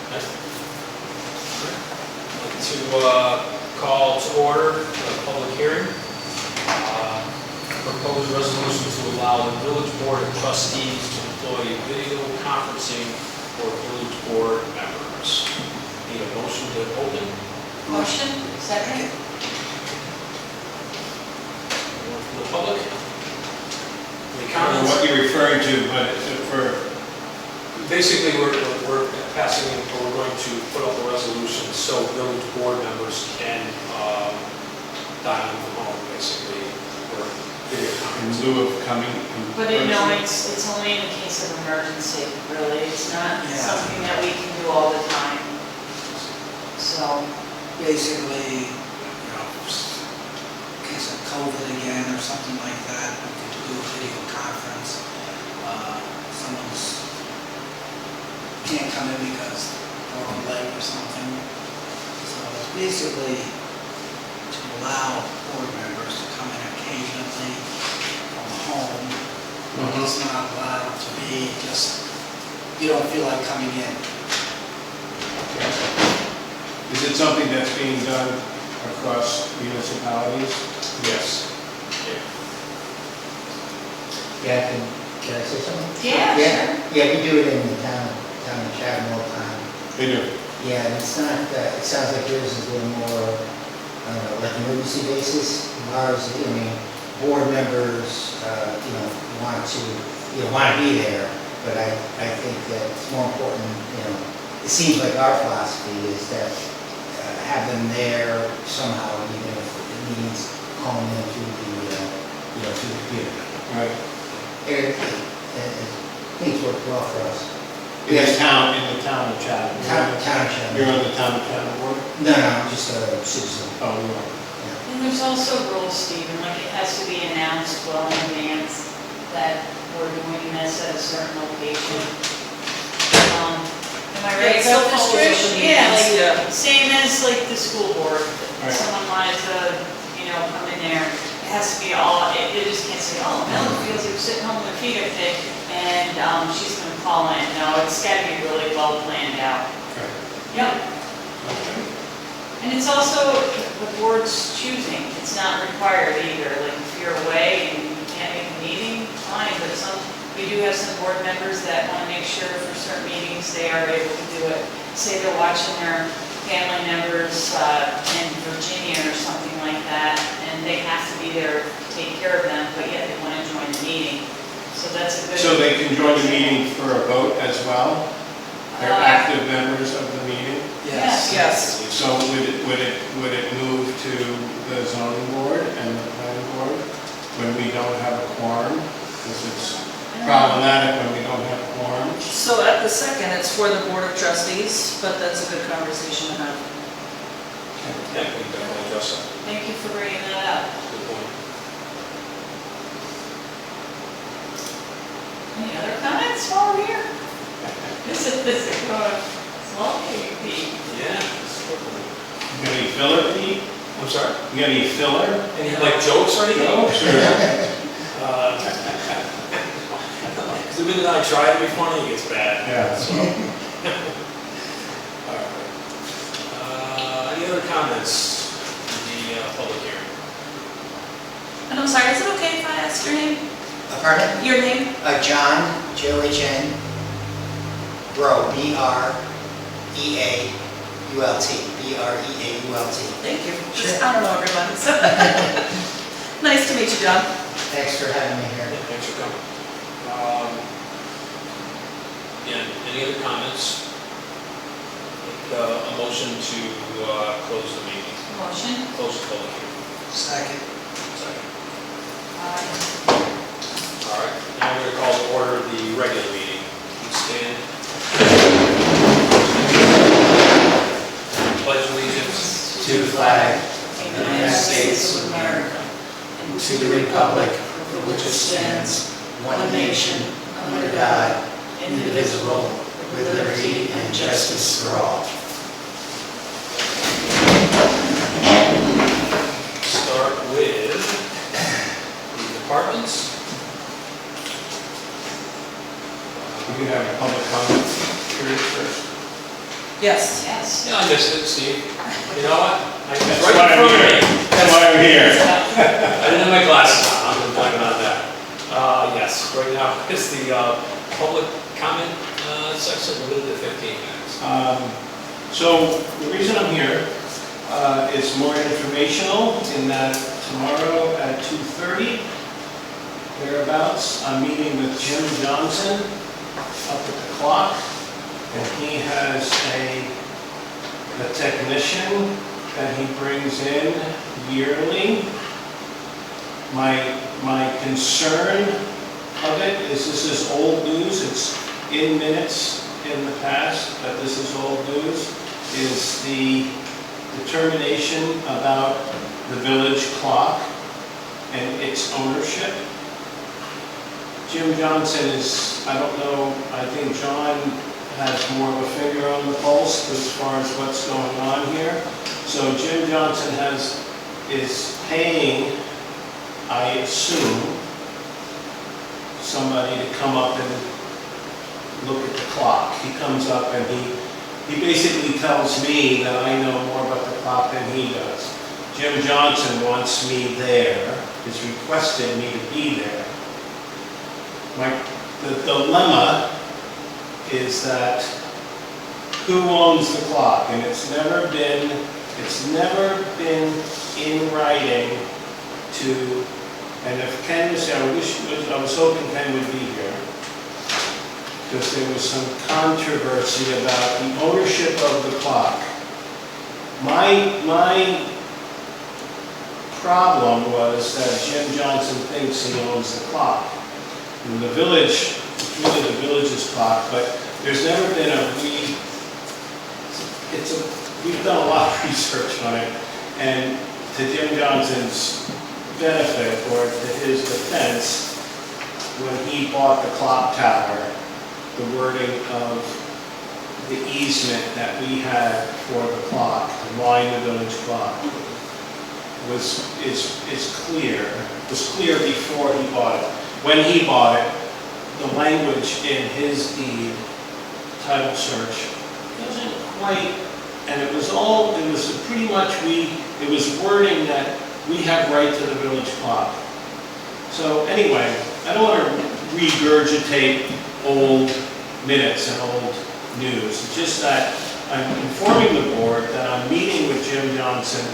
To call to order the public hearing. Proposed resolution to allow the village board of trustees to employ video conferencing for village board members. Need a motion to open? Motion. Second. Anyone from the public? Any I don't know comments? what you're referring to, but Basically, we're passing, or we're going to put up a resolution so village board members can dial in from home, basically, or video in conferencing. lieu of coming in But person. no, it's only in the case of emergency, really. It's not Yeah. something that we can do all the time. So, Basically, in case of COVID again or something like that, we could do a video conference. Someone's can't come in because they're on late or something. So it's basically to allow board members to come in occasionally from home. It's not allowed to be just, you don't feel like coming in. Is it something that's being done across municipalities? Yes. Yeah, can I say something? yeah, sure. Yeah, we do it in the town of Chatham all the time. They do. Yeah, and it's not, it sounds like yours is a little more, I don't know, like emergency basis. Ours, I mean, board members, want to be there, but I think that it's more important, it seems like our philosophy is that have them there somehow, even if it means calling them through the computer. Right. Things work well for us. In the town of Chatham. Town of Chatham. You're on the town of Chatham board? No, I'm just a citizen. Oh, you are. Yeah. And there's also rules, Stephen, like it has to be announced well in advance that we're doing this at a certain location. Am I right? Yeah, So follows Trish, open yeah, meetings, like, yeah. same as like the school board. Right. Someone wanted to, come in there, it has to be all, it just can't say, oh, Melanie feels like sitting home with her feet up thick, and she's gonna call in. No, it's gotta be really well planned out. Okay. Yep. Okay. And it's also the board's choosing, it's not required either, like if you're away and you can't make a meeting, fine, but we do have some board members that want to make sure for certain meetings they are able to do it. Say they're watching their family members in Virginia or something like that, and they have to be there to take care of them, but yet they want to join the meeting. So that's a good. So they can join the meeting for a vote as well? They're active members of the meeting? Yes. Yes. So would it move to the zoning board and the planning board when we don't have a quorum? Because it's problematic when we don't have a quorum. So at the second, it's for the Board of Trustees, but that's a good conversation to have. Yeah, we can definitely address that. Thank you for bringing that up. Good point. Any other comments while we're here? This is going slowly, Pete. Yeah. You got any filler, Pete? I'm sorry? You got any filler? Any like jokes or anything? Oh, sure. The minute I try to be funny, it gets bad. Yeah. So. All right. Any other comments in the public hearing? And I'm sorry, is it okay if I ask your name? Pardon? Your name? John, John, Breault, Breault, Breault. Thank you. Sure. I don't know everyone, so. Nice to meet you, John. Thanks for having me here. Yeah, thanks for coming. Again, any other comments? A motion to close the meeting. Motion? Close the public hearing. Second. Second. All right, now we're going to call to order the regular meeting. Please stand. Pledge allegiance To the flag of the United States of America, and to the republic for which it stands, one nation, under God, indivisible, with liberty and justice for all. start with the departments. We can have a public comment period first. Yes. Yes. Yeah, I missed it, Steve. You know what? It's That's right why in I'm front of here. me. That's why I'm here. I didn't have my glasses on, I'm blaming on that. Yes, right now is the public comment section, limited to 15 minutes. So the reason I'm here is more informational in that tomorrow at 2:30, thereabouts, I'm meeting with Jim Johnson up at the clock. And he has a technician that he brings in yearly. My concern of it is this is old news. It's in minutes in the past, but this is old news, is the determination about the village clock and its ownership. Jim Johnson is, I don't know, I think John has more of a finger on the pulse as far as what's going on here. So Jim Johnson is paying, I assume, somebody to come up and look at the clock. He comes up and he basically tells me that I know more about the clock than he does. Jim Johnson wants me there, has requested me to be there. The dilemma is that who owns the clock? And it's never been in writing to, and if Ken was here, I was hoping Ken would be here, because there was some controversy about the ownership of the clock. My problem was that Jim Johnson thinks he owns the clock. And the village, it's really the village's clock, but there's never been we've done a lot of research on it, and to Jim Johnson's benefit, or to his defense, when he bought the clock tower, the wording of the easement that we had for the clock, to line the village clock, is clear. It was clear before he bought it. When he bought it, the language in his deed, title search, wasn't quite, and it was pretty much it was wording that we have right to the village clock. So anyway, I don't want to regurgitate old minutes and old news. It's just that I'm informing the board that I'm meeting with Jim Johnson.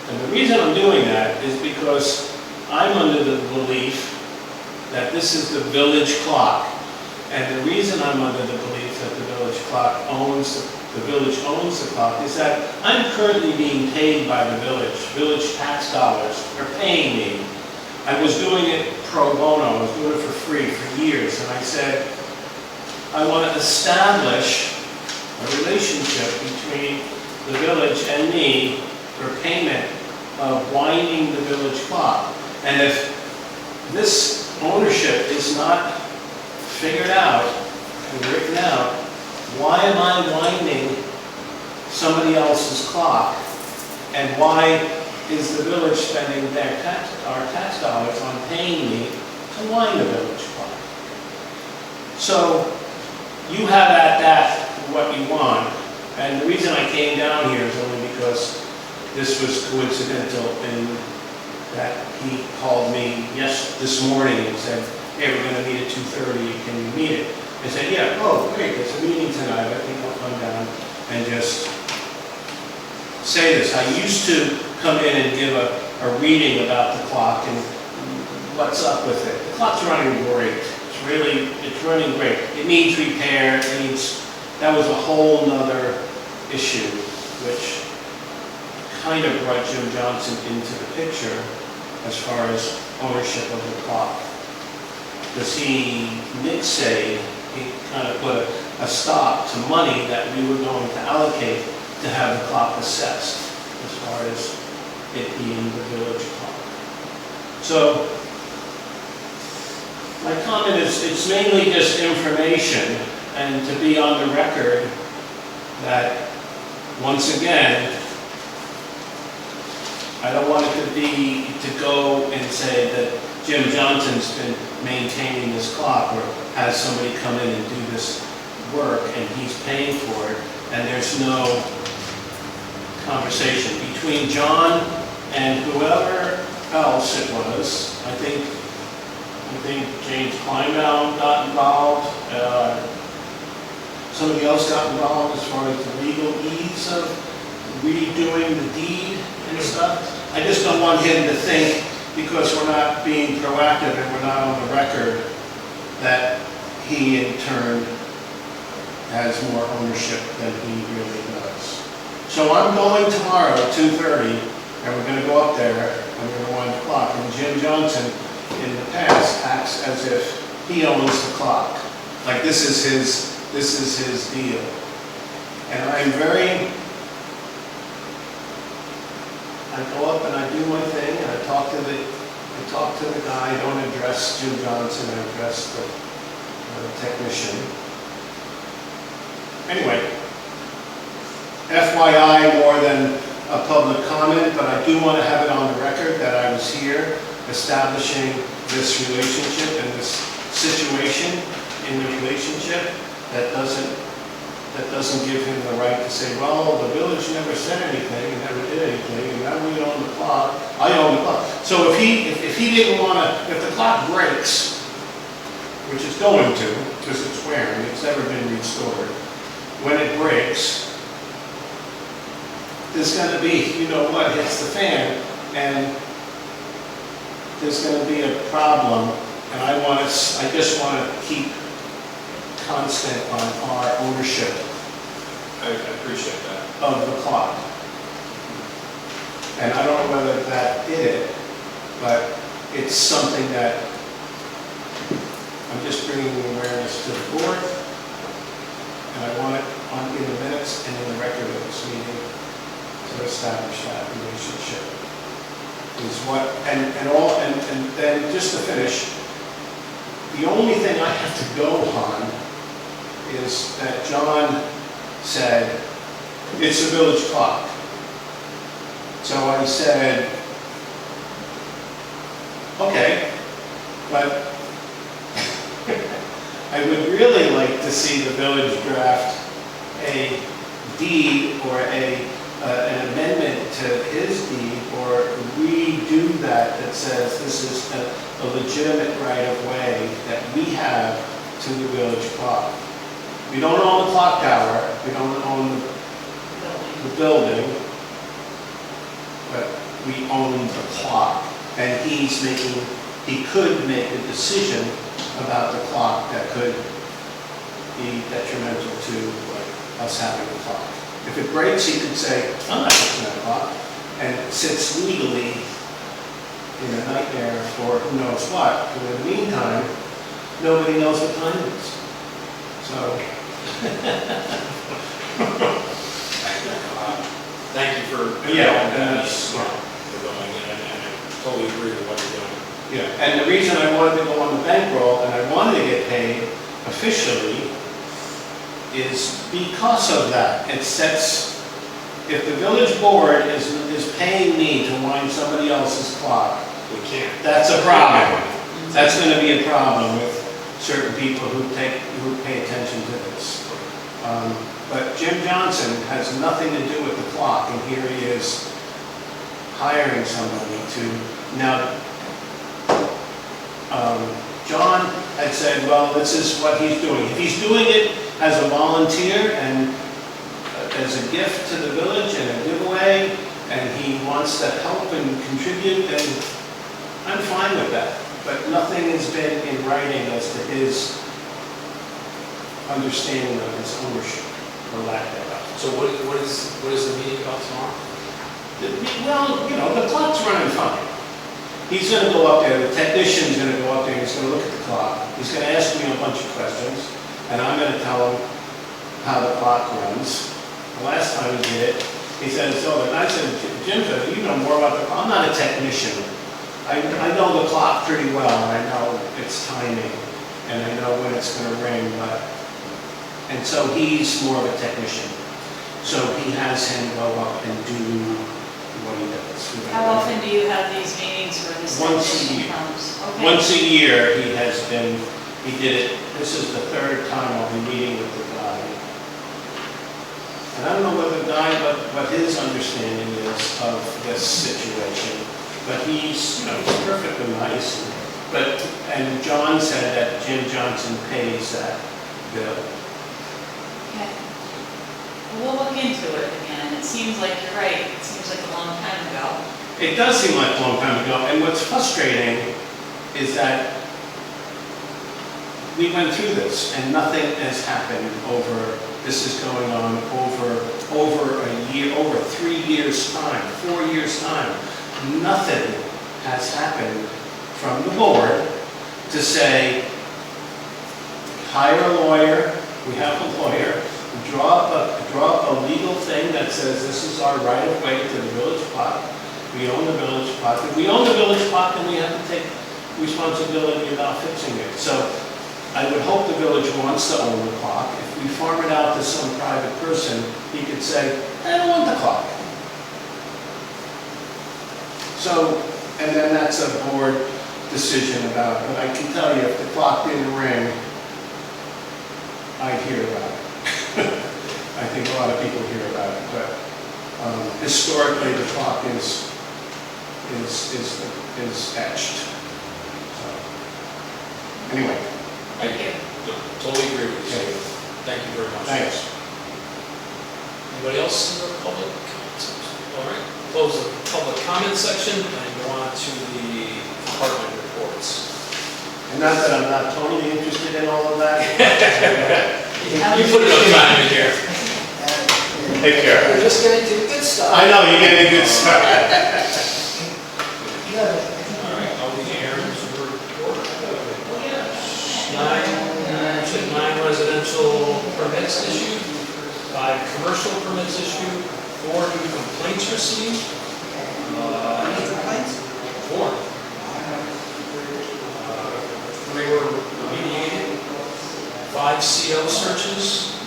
And the reason I'm doing that is because I'm under the belief that this is the village clock. And the reason I'm under the belief that the village owns the clock is that I'm currently being paid by the village. Village tax dollars are paying me. I was doing it pro bono, I was doing it for free for years, and I said, I want to establish a relationship between the village and me for payment of winding the village clock. And if this ownership is not figured out and written out, why am I winding somebody else's clock? And why is the village spending our tax dollars on paying me to wind the village clock? So you have at that what you want. And the reason I came down here is only because this was coincidental in that he called me this morning and said, hey, we're going to meet at 2:30, can you meet it? I said, yeah, oh, great, there's a meeting tonight, I think I'll come down and just say this. I used to come in and give a reading about the clock and what's up with it. The clock's running great. It's running great. It needs repair, that was a whole nother issue, which kind of brought Jim Johnson into the picture as far as ownership of the clock. Because he kind of put a stop to money that we were going to allocate to have the clock assessed, as far as it being the village clock. So, my comment is, it's mainly just information, and to be on the record that, once again, I don't want it to go and say that Jim Johnson's been maintaining this clock, or has somebody come in and do work and he's paying for it, and there's no conversation between John and whoever else it was. I think James Kleinbaum got involved. Somebody else got involved as far as the legal ease of redoing the deed and stuff. I just don't want him to think, because we're not being proactive and we're not on the record, that he in turn has more ownership than he really does. So I'm going tomorrow at 2:30, and we're gonna go up there, and we're gonna wind the clock. And Jim Johnson, in the past, acts as if he owns the clock. Like this is his deal. And I go up and I do my thing, and I talk to the guy. I don't address Jim Johnson, I address the technician. Anyway, FYI, more than a public comment, but I do want to have it on the record that I was here establishing this relationship and this situation in the relationship that doesn't give him the right to say, well, the village never said anything and never did anything, and now we own the clock. I own the clock. So if he didn't want to, if the clock breaks, which it's going to, because it's wearing, it's never been restored, when it breaks, there's going to be, you know what, hits the fan, and there's going to be a problem, and I just want to keep constant on our ownership I appreciate that. of the clock. And I don't know whether that did it, but it's something that I'm just bringing awareness to the board, and I want it in the minutes and in the record of this meeting to establish that relationship. Is what, and then just to finish, the only thing I have to go on is that John said, it's a village clock. So I said, okay, but I would really like to see the village draft a deed or an amendment to his deed, or redo that says this is a legitimate right-of-way that we have to the village clock. We don't own the clock tower, we don't own the building, but we own the clock. And he could make a decision about the clock that could be detrimental to us having a clock. If it breaks, he could say, I'm not fixing that clock, and it sits legally in a nightmare for who knows what. But in the meantime, nobody knows what time it is. So. Thank you for Yeah, going, that's smart. for going, and I totally agree with what you're doing. Yeah, and the reason I wanted to go on the bankroll and I wanted to get paid officially is because of that. It sets, if the village board is paying me to wind somebody else's clock, We can't. that's a problem. That's going to be a problem with certain people who pay attention to this. But Jim Johnson has nothing to do with the clock, and here he is hiring somebody to, now, John had said, well, this is what he's doing. If he's doing it as a volunteer and as a gift to the village and a giveaway, and he wants to help and contribute, then I'm fine with that. But nothing has been in writing as to his understanding of his ownership, or lack thereof. So what is the meeting about tomorrow? Well, you know, the clock's running fine. He's gonna go up there, the technician's gonna go up there, he's gonna look at the clock, he's gonna ask me a bunch of questions, and I'm gonna tell him how the clock runs. The last time he did it, he said, so, and I said, Jim said, you know more about the clock. I'm not a technician. I know the clock pretty well, and I know its timing, and I know when it's gonna ring, and so he's more of a technician. So he has him go up and do what he does. How often do you have these meetings where this Once a technician year. comes? Okay. Once a year, he did it, this is the third time I'll be meeting with the guy. And I don't know whether Guy, what his understanding is of this situation, but he's, he's perfectly nice. But, and John said that Jim Johnson pays that bill. Okay. Well, we'll look into it again. It seems like you're right. It seems like a long time ago. It does seem like a long time ago, and what's frustrating is that we went through this and nothing has happened this is going on over a year, over 3 years' time, 4 years' time. Nothing has happened from the board to say, hire a lawyer, we have a lawyer, draw up a legal thing that says this is our right of way to the village plot. We own the village plot. If we own the village plot, then we have to take responsibility about fixing it. So I would hope the village wants to own the clock. If we farm it out to some private person, he could say, I don't want the clock. So, and then that's a board decision about it. But I can tell you, if the clock didn't ring, I'd hear about it. I think a lot of people hear about it, but historically the clock is etched. So, anyway. I totally agree with you. Thank you very much. Thanks. Anybody else in the public comment section? All right, close the public comment section and go on to the department reports. And not that I'm not totally interested in all of that. You put enough time in here. Take care. We're just getting to the good stuff. I know, you're getting a good start. All right, all the errands report. 9 residential permits issued, 5 commercial permits issued, 4 new complaints received. Any complaints? 4. 3 were remediated, 5 CO searches,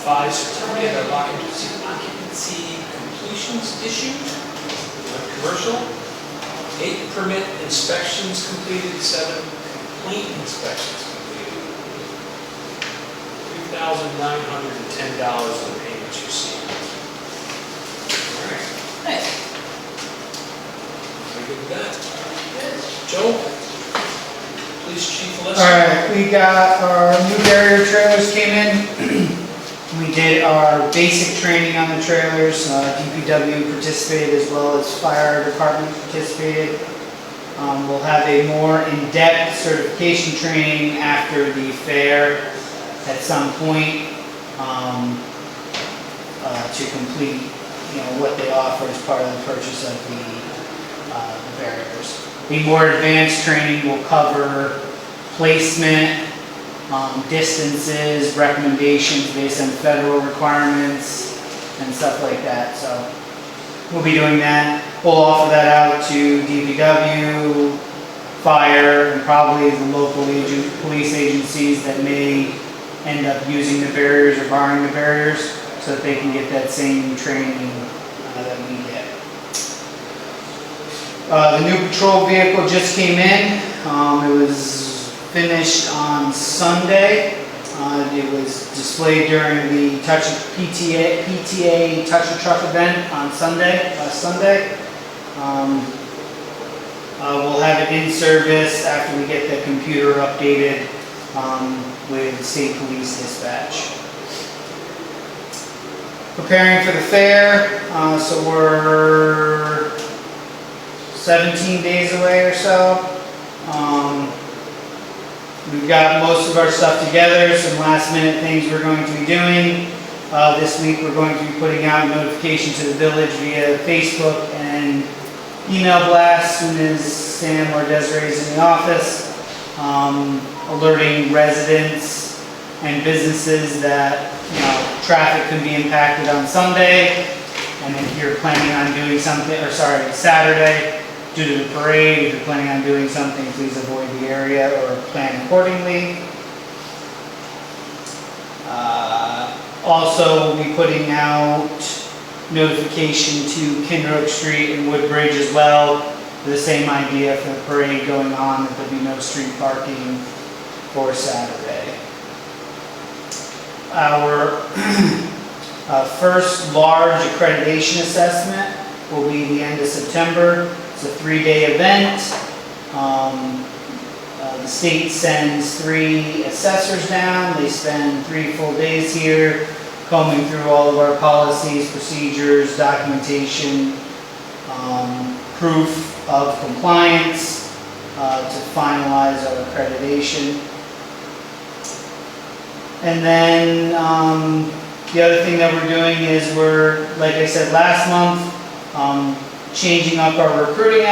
5 certificate of occupancy completions issued, commercial, 8 permit inspections completed, 7 complaint inspections completed, $3,910 in payments received. All right, Nice. very good with that. Joe? Police Chief Alyssa? All right, we got our new barrier trailers came in. We did our basic training on the trailers. DPW participated as well as fire department participated. We'll have a more in-depth certification training after the fair at some point to complete, what they offer as part of the purchase of the barriers. The more advanced training will cover placement, distances, recommendations based on federal requirements, and stuff like that. So we'll be doing that. We'll offer that out to DPW, fire, and probably the local police agencies that may end up using the barriers or borrowing the barriers so that they can get that same training that we get. The new patrol vehicle just came in. It was finished on Sunday. It was displayed during the PTA Touch a Truck event on last Sunday. We'll have it in service after we get the computer updated with state police dispatch. Preparing for the fair, so we're 17 days away or so. We've got most of our stuff together, some last minute things we're going to be doing. This week we're going to be putting out notification to the village via Facebook and email blasts as soon as Sam or Desiree is in the office, alerting residents and businesses that traffic can be impacted on Sunday, and if you're planning on doing something, Saturday, due to the parade, if you're planning on doing something, please avoid the area or plan accordingly. Also, we'll be putting out notification to Kinrook Street and Woodbridge as well. The same idea for the parade going on, that there'll be no street parking for Saturday. Our First large accreditation assessment will be the end of September. It's a 3-day event. The state sends 3 assessors down. They spend 3 full days here combing through all of our policies, procedures, documentation, proof of compliance to finalize our accreditation. And then the other thing that we're doing is we're, like I said last month, changing up our recruiting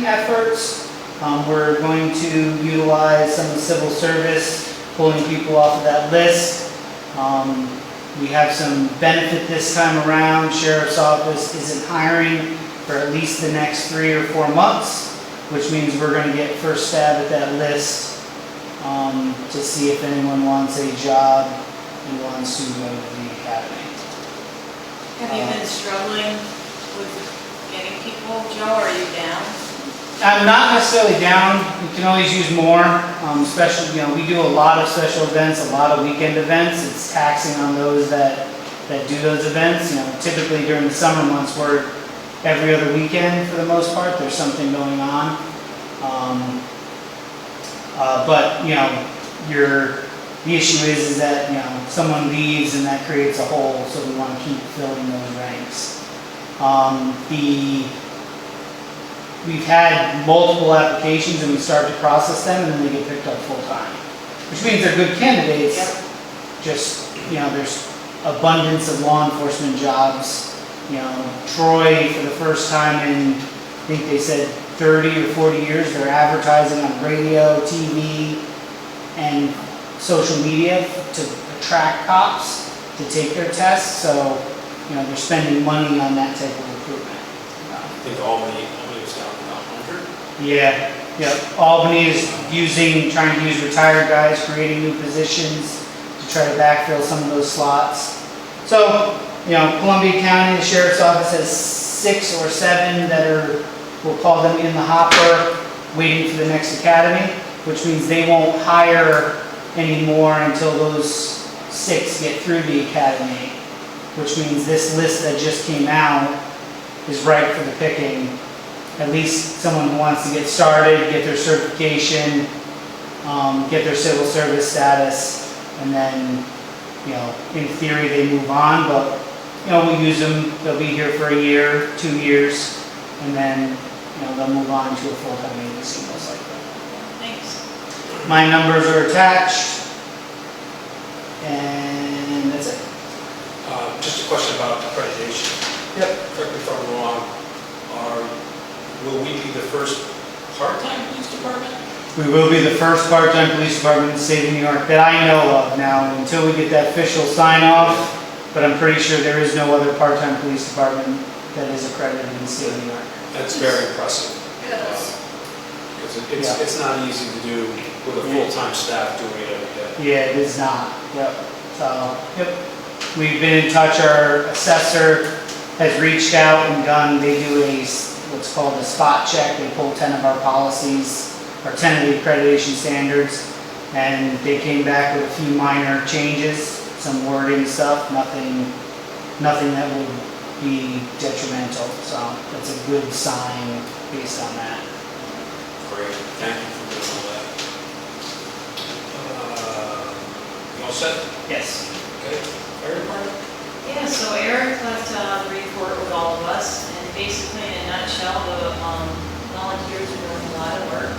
efforts. We're going to utilize some of the civil service, pulling people off of that list. We have some benefit this time around. Sheriff's Office isn't hiring for at least the next 3 or 4 months, which means we're going to get first stab at that list to see if anyone wants a job and wants to go to the academy. Have you been struggling with getting people, Joe, or are you down? I'm not necessarily down. We can always use more, especially, we do a lot of special events, a lot of weekend events. It's taxing on those that do those events. Typically during the summer months, we're every other weekend for the most part. There's something going on. But the issue is that, someone leaves and that creates a hole, so we want to keep filling those ranks. We've had multiple applications and we start to process them and then they get picked up full time, which means they're good candidates. Yep. Just, there's abundance of law enforcement jobs. Troy, for the first time in, I think they said 30 or 40 years, they're advertising on radio, TV, and social media to attract cops to take their tests. So, they're spending money on that type of recruitment. I think Albany was down about 100. Yeah. Albany is trying to use retired guys, creating new positions to try to backfill some of those slots. So, Columbia County, the Sheriff's Office has 6 or 7 that are, we'll call them in the hopper, waiting for the next academy, which means they won't hire anymore until those 6 get through the academy, which means this list that just came out is ripe for the picking. At least someone who wants to get started, get their certification, get their civil service status, and then, in theory they move on, but, we use them, they'll be here for a year, 2 years, and then, they'll move on to a full-time agency most likely. Thanks. My numbers are attached, and that's it. Just a question about accreditation. Yep. Correct me if I'm wrong. Will we be the first part-time police department? We will be the first part-time police department in the state of New York that I know of now, until we get that official sign-off, but I'm pretty sure there is no other part-time police department that is accredited in the state of New York. That's very impressive. Yes. Because it's not easy to do with a full-time staff doing it every day. Yeah, it is not, yep. So, yep. We've been in touch, our assessor has reached out and they do what's called a spot check. They pull 10 of our policies, or 10 of the accreditation standards, and they came back with a few minor changes, some wording stuff, nothing that would be detrimental. So that's a good sign based on that. Great, thank you for doing all that. You all set? Yes. Okay, fire department? Yeah, so Eric left the report with all of us, and basically in a nutshell, the volunteers are doing a lot of work.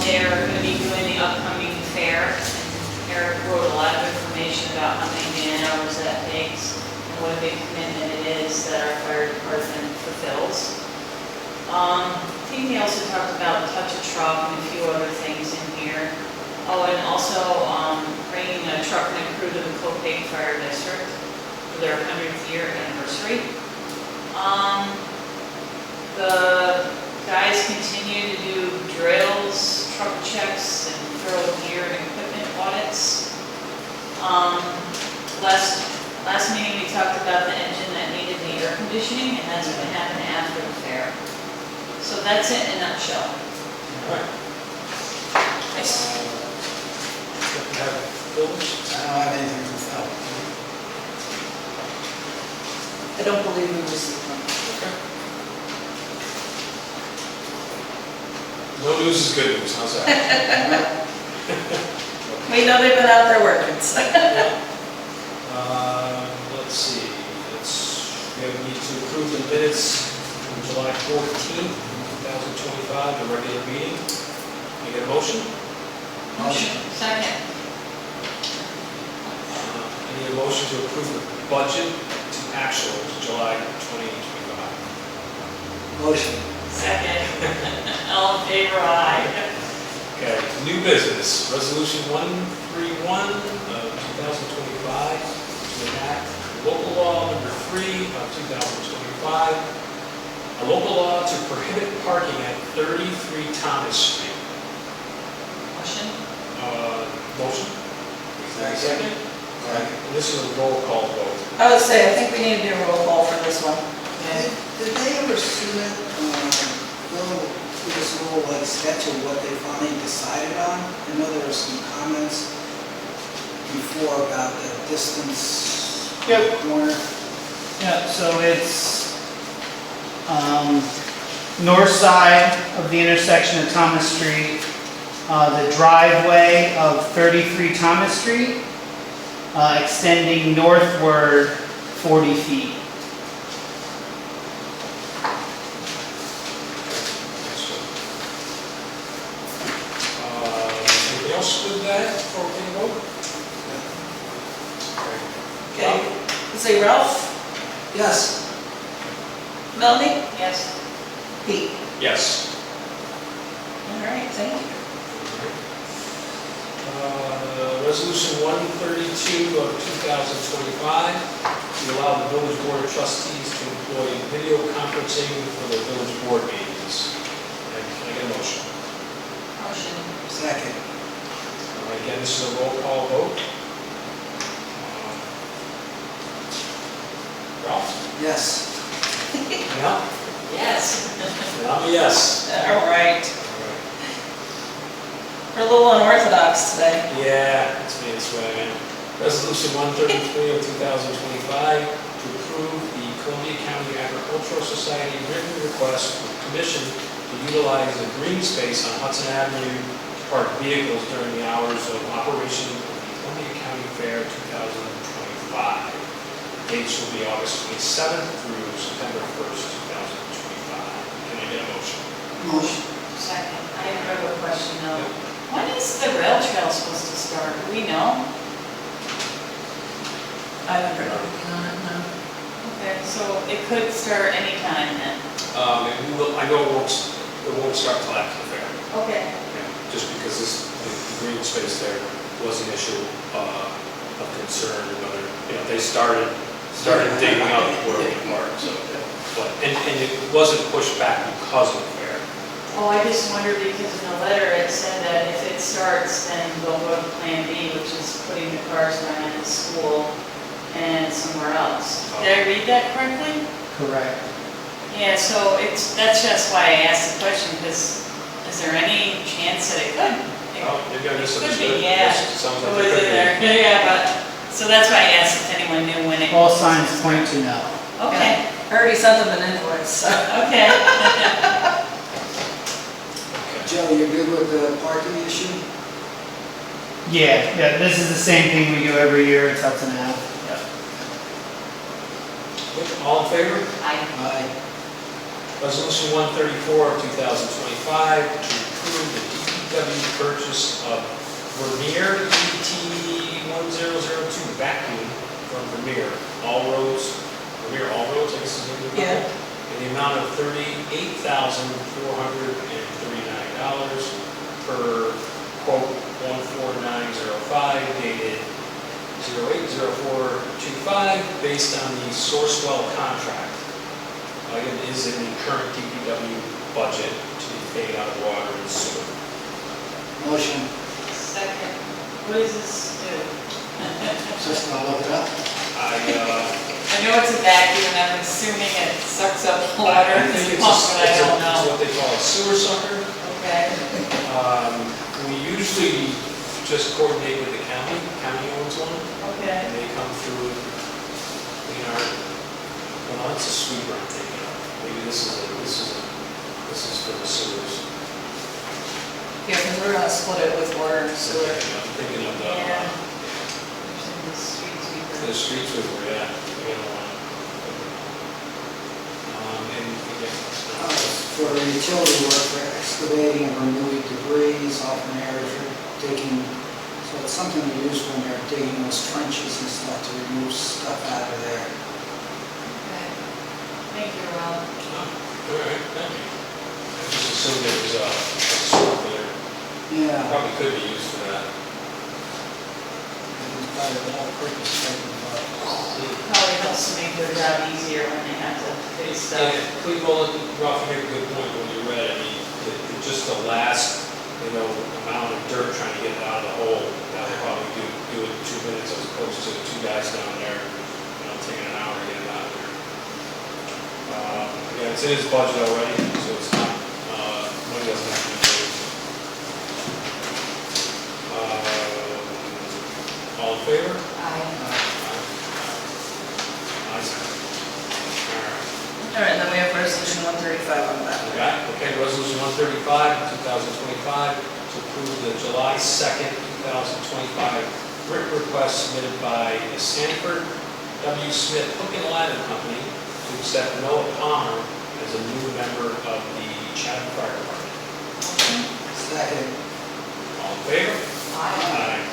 They're going to be doing the upcoming fair. Eric wrote a lot of information about how many man-hours that takes and what a big commitment it is that our fire department fulfills. I think they also talked about touch a truck and a few other things in here. Oh, and also bringing a truck and a crew to the Copac Fire District for their 100th year anniversary. The guys continue to do drills, truck checks, and thorough gear and equipment audits. Last meeting we talked about the engine that needed the air conditioning, and that's going to happen after the fair. So that's it in a nutshell. All right. Nice. You have Phil? I don't have anything from Phil. I don't believe we received one. No news is good news, how's that? We know they've been out there working, so. Let's see, we need to approve the minutes from July 14th, 2025, the regular meeting. Can I get a motion? Motion. Second. I need a motion to approve the budget to actual July 2025. Motion. Second. All in favor, aye. Okay, new business, resolution 131 of 2025, to enact local law number 3 of 2025, a local law to prohibit parking at 33 Thomas Street. Motion. Motion? Is there a second? And this is a roll call vote. I would say, I think we need to do a roll call for this one. Did they ever submit, this little like sketch of what they finally decided on? I know there were some comments before about the distance. Yep. Corner. Yeah, so it's north side of the intersection of Thomas Street, the driveway of 33 Thomas Street, extending northward 40 feet. Anything else with that before we vote? Okay, say Ralph, Yes. Melanie, Yes. Pete. Yes. All right, thank you. Resolution 132 of 2025, to allow the village board of trustees to employ video conferencing for the village board meetings. And can I get a motion? Motion. Second. Again, this is a roll call vote. Ralph? Yes. Yeah? Yes. And I'm a yes. All right, All right. we're a little unorthodox today. Yeah, it's me, it's what I meant. Resolution 133 of 2025, to approve the Columbia County Agricultural Society written request for permission to utilize the green space on Hudson Avenue to park vehicles during the hours of operation of the Columbia County Fair 2025. Dates will be August 27th through September 1st, 2025. Can I get a motion? Motion. Second. I have a question though. When is the rail trail supposed to start? Do we know? I haven't heard anything on it, no. Okay, so it could start anytime then? And we will, I know it won't start till after the fair. Okay. Yeah, just because the green space there was an issue of concern, whether, they started digging up where we parked, so. But, and it wasn't pushed back because of the fair. Oh, I just wondered because in the letter it said that if it starts, then we'll go to Plan B, which is putting the cars around the school and somewhere else. Did I read that correctly? Correct. Yeah, so that's just why I asked the question, because is there any chance that it could? Oh, maybe I misunderstood. Could be, yeah. Yes, it sounds like It was it could in be. there, yeah, but, so that's why I asked if anyone knew when it. All signs point to no. Okay, I already sent them an invoice, so. okay. Joe, you're good with the parking issue? Yeah, this is the same thing we do every year, it's Hudson Ave. All in favor? Aye. Resolution 134 of 2025, to approve the DPW purchase of Vermeer ET1002 vacuum from Vermeer All Roads, I guess is what Yeah. in the amount of $38,439 per quote 14905 dated 080425 based on the Sourcewell contract. Item is in the current DPW budget to be paid out of water and sewer. Motion. Second, what does this do? Just gonna look it up. I know it's a vacuum, and I'm assuming it sucks up water, I think it's but I don't it's know. what they call a sewer sucker. Okay, We usually just coordinate with the county owns one, okay, and they come through and clean our split it with water and sewer. I'm thinking of Yeah. Usually the street sweeper. the street sweeper, yeah. The other one. And again, For utility work, for excavating and removing debris, often areas for digging, so it's something to use when they're digging those trenches and stuff to remove stuff out of there. Okay. Thank you, Rob. all right, thank you. I just assumed it was a sort there. Yeah. Probably could be used for that. It's probably the whole purpose statement, but Probably helps to make their job easier when they have to fix stuff. Yeah, Cleveland, Ralph, you make a good point when you read it. I mean, just the last, amount of dirt trying to get it out of the hole, that would probably do it in 2 minutes as opposed to 2 guys down there, taking an hour to get it out of there. Again, it's in his budget already, so it's not, money doesn't have to be paid. All in favor? Ayes have it. All right. All right, then we have resolution 135 on that. Okay, resolution 135, 2025, to approve the July 2nd, 2025 writ request submitted by the Sanford W. Smith Hook and Ladder Company to accept Noah Palmer as a new member of the Chatham Fire Department. second, All in favor? Aye. All right.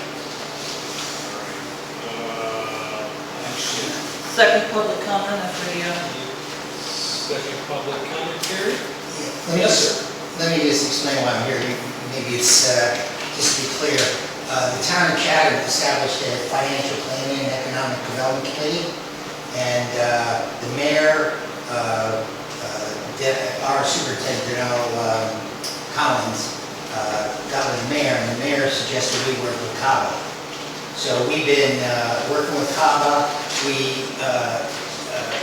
Action. Second public comment after the, Second public comment period? Let me just explain why I'm here. Maybe it's, just to be clear, the town of Chatham established a financial planning and economic development committee, and the mayor, our superintendent, Collins, got with the mayor, and the mayor suggested we work with CABA. So we've been working with CABA.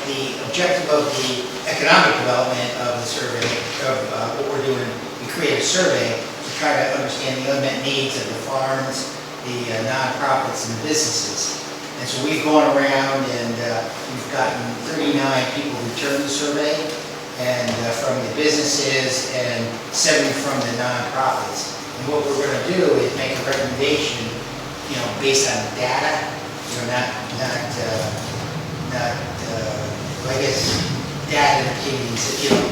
The objective of the economic development of the survey, of what we're doing, we created a survey to try to understand the unmet needs of the farms, the nonprofits, and the businesses. And so we've gone around and we've gotten 39 people return the survey, and from the businesses and 70 from the nonprofits. And what we're going to do is make a recommendation, based on data, I guess, data and opinions,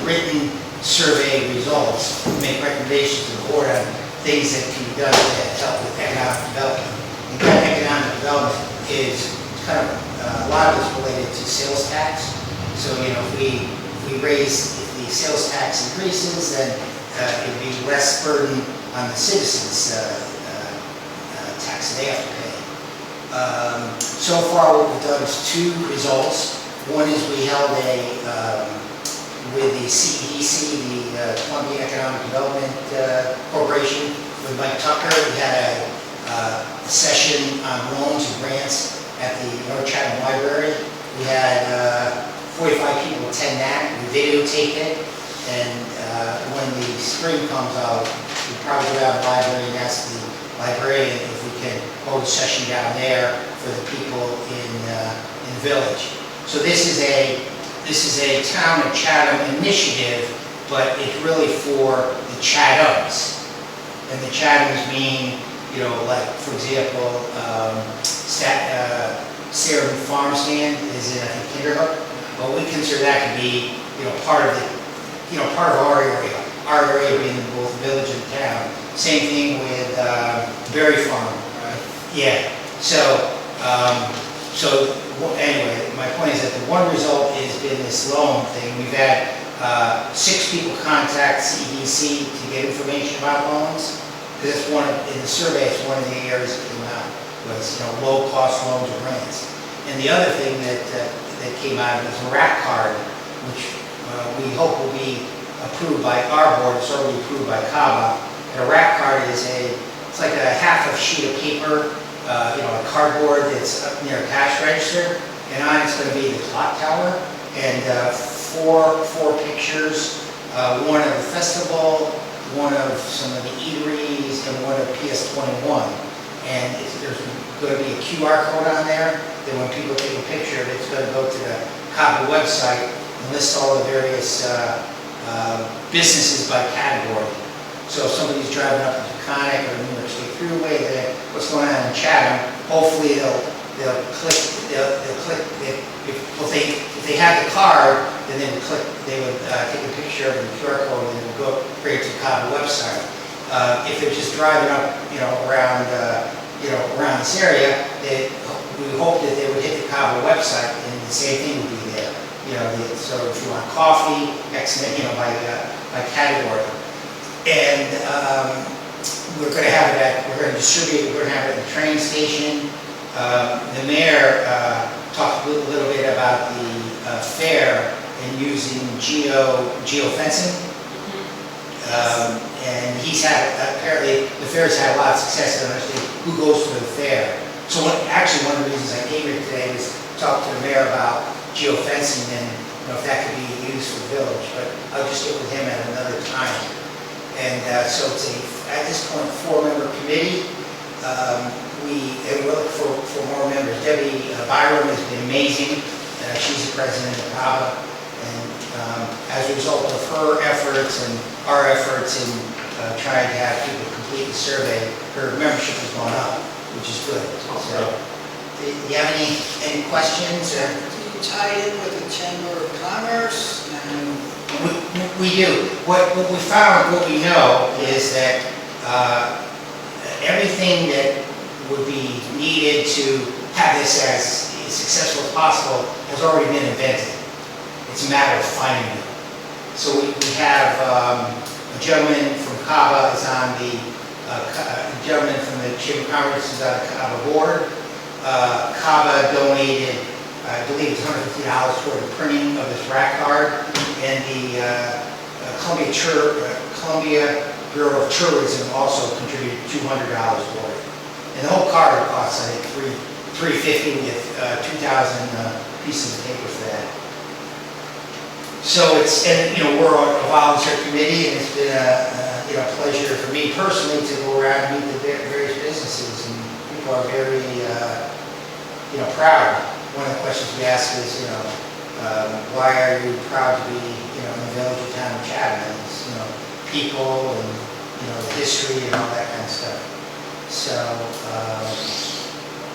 written survey results, make recommendations to the board on things that can be done to help with economic development. And kind of economic development is kind of, a lot of it's related to sales tax. So, if if the sales tax increases, then it'd be less burden on the citizens' tax they have to pay. So far, what we've done is 2 results. One is we held with the CEDC, the Columbia Economic Development Corporation, with Mike Tucker. We had a session on loans and grants at the North Chatham Library. We had 45 people attend that. We videotaped it, and when the spring comes out, we'll probably go down to the library and ask the librarian if we can hold a session down there for the people in the village. So this is a town of Chatham initiative, but it's really for the Chathams. And the Chathams mean, like, for example, Sarah Farm Stand is in, I think, Kinderhook. But we consider that to be, part of our area. Our area being both village and town. Same thing with Berry Farm. right? Yeah. Anyway, my point is that the one result has been this loan thing. We've had 6 people contact CEDC to get information about loans. Because it's in the survey, it's one of the areas that came out was, low-cost loans or grants. And the other thing that came out was a RAC card, which we hope will be approved by our board. It's already approved by CABA. And a RAC card is it's like a half a sheet of paper, a cardboard that's up near a cash register, and on it's going to be the clock tower, and 4 pictures, one of the festival, one of some of the eateries, and one of PS21. And there's going to be a QR code on there that when people take a picture of it, it's going to go to the CABA website and list all the various businesses by category. So if somebody's driving up to Conic or New York State Thruway, what's going on in Chatham, hopefully they'll click, if they have the card, then they would take a picture of the QR code and it would go straight to the Cabo website. If they're just driving up, around this area, we hope that they would hit the Cabo website and the same thing would be there. So if you want coffee, by category. And we're going to have it we're going to distribute, we're going to have it at the train station. The mayor talked a little bit about the fair and using geofencing. And apparently the fair's had a lot of success in understanding who goes to the fair. So one of the reasons I came here today was to talk to the mayor about geofencing and if that could be used for the village, but I'll just get with him at another time. And so it's at this point, 4-member committee. We're looking for more members. Debbie Byram has been amazing. She's the president of CABA. And as a result of her efforts and our efforts in trying to have people complete the survey, her membership has gone up, which is good. So, do you have any questions? Do you tie in with the Chamber of Commerce? We do. What we found, what we know is that everything that would be needed to have this as successful as possible has already been invented. It's a matter of finding it. So we have a gentleman from CABA is on the gentleman from the Chamber of Commerce is on the CABA board. CABA donated, I believe it's $150 for the printing of this rack card, and the Columbia Bureau of Tourism also contributed $200 for it. And the whole card costs, I think, $350 with 2,000 pieces of paper for that. So we're a volunteer committee, and it's been a pleasure for me personally to go around and meet the various businesses, and people are very proud. One of the questions we ask is, why are you proud to be in the village or town of Chatham? And it's people and the history and all that kind of stuff. So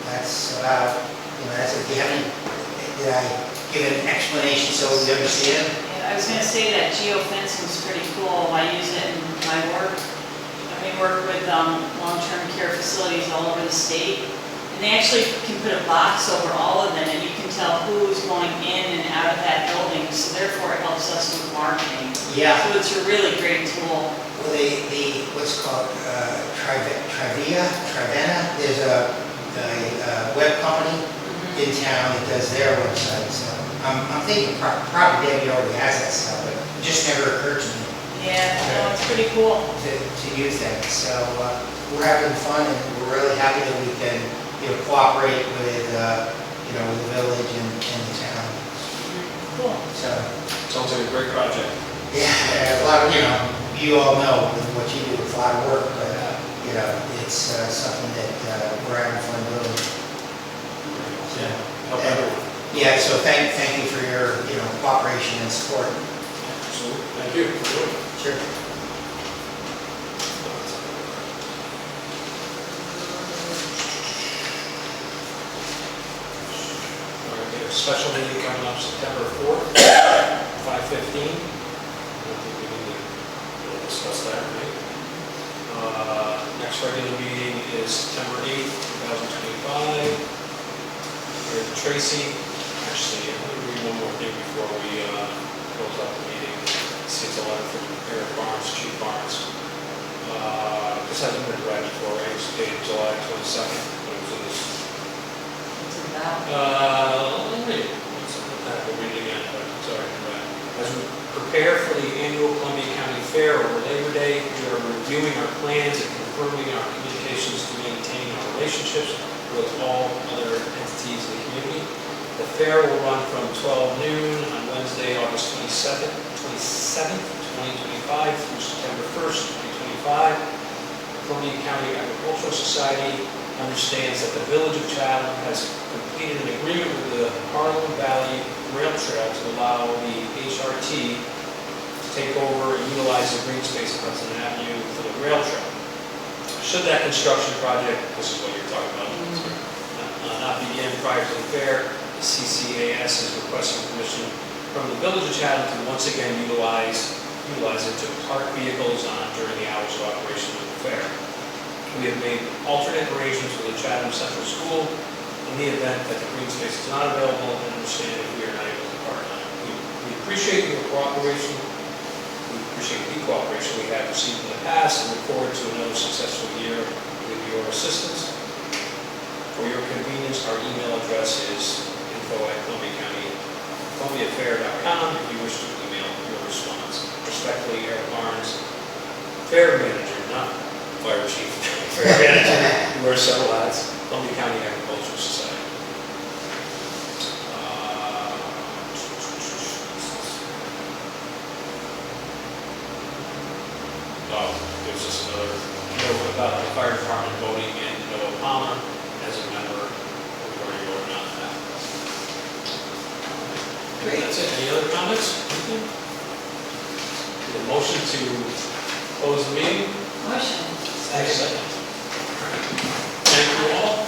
that's about that's it. Do you have any? Did I give an explanation so we understand? Yeah, I was going to say that geofencing is pretty cool. I use it in my work. We work with long-term care facilities all over the state. And they actually can put a box over all of them, and you can tell who's going in and out of that building. So therefore, it helps us with marketing. Yeah. So it's a really great tool. Well, the what's called Trivena. There's a web company in town that does their website. So I'm thinking probably Debbie already has that stuff, but it just never occurred to me. Yeah, no, it's pretty cool. To use that. So we're having fun, and we're really happy that we can cooperate with with the village and the town. Cool. So Sounds like a great project. yeah, a lot of you all know what you do. It's a lot of work, but it's something that we're having fun doing. So, Help everyone. yeah. So thank you for your cooperation and support. Absolutely. Thank you for doing it. Sure. All right, we have a special meeting coming up September 4th, 5:15. I don't think we need to discuss that, right? Next regular meeting is September 8th, 2025. Here's Tracy. Actually, let me read one more thing before we close out the meeting. See, it's a letter from Eric Barnes, Chief Barnes. This hasn't been read before, right? It was dated July 22nd, but it was in this. What's it about? Let me read it. We'll read it again, but sorry. As we prepare for the annual Columbia County Fair over Labor Day, we are reviewing our plans and confirming our communications to maintain our relationships with all other entities in the community. The fair will run from 12 noon on Wednesday, August 27th, 2025 through September 1st, 2025. The Columbia County Agricultural Society understands that the Village of Chatham has completed an agreement with the Harlem Valley Rail Trail to allow the HRT to take over and utilize the green space on Hudson Avenue for the rail trail. Should that construction project, this is what you're talking about, not begin prior to the fair, the CCAS is requesting permission from the Village of Chatham to once again utilize it to park vehicles on during the hours of operation of the fair. We have made alternate arrangements with the Chatham Central School in the event that the green space is not available, and understand if we are not able to park on it. We appreciate your cooperation. We appreciate the cooperation we have received in the past, and look forward to another successful year with your assistance. For your convenience, our email address is info@columbiafair.com if you wish to email your response. Respectfully, Eric Barnes, Fair Manager, not Fire Chief, Fair Manager, who wears several hats, Columbia County Agricultural Society. There's just another note about the fire department voting in Noah Palmer as a member. We've already voted on that. Great. That's it. Any other comments? Anything? Need a motion to close the meeting? Motion. Second. Thank you all.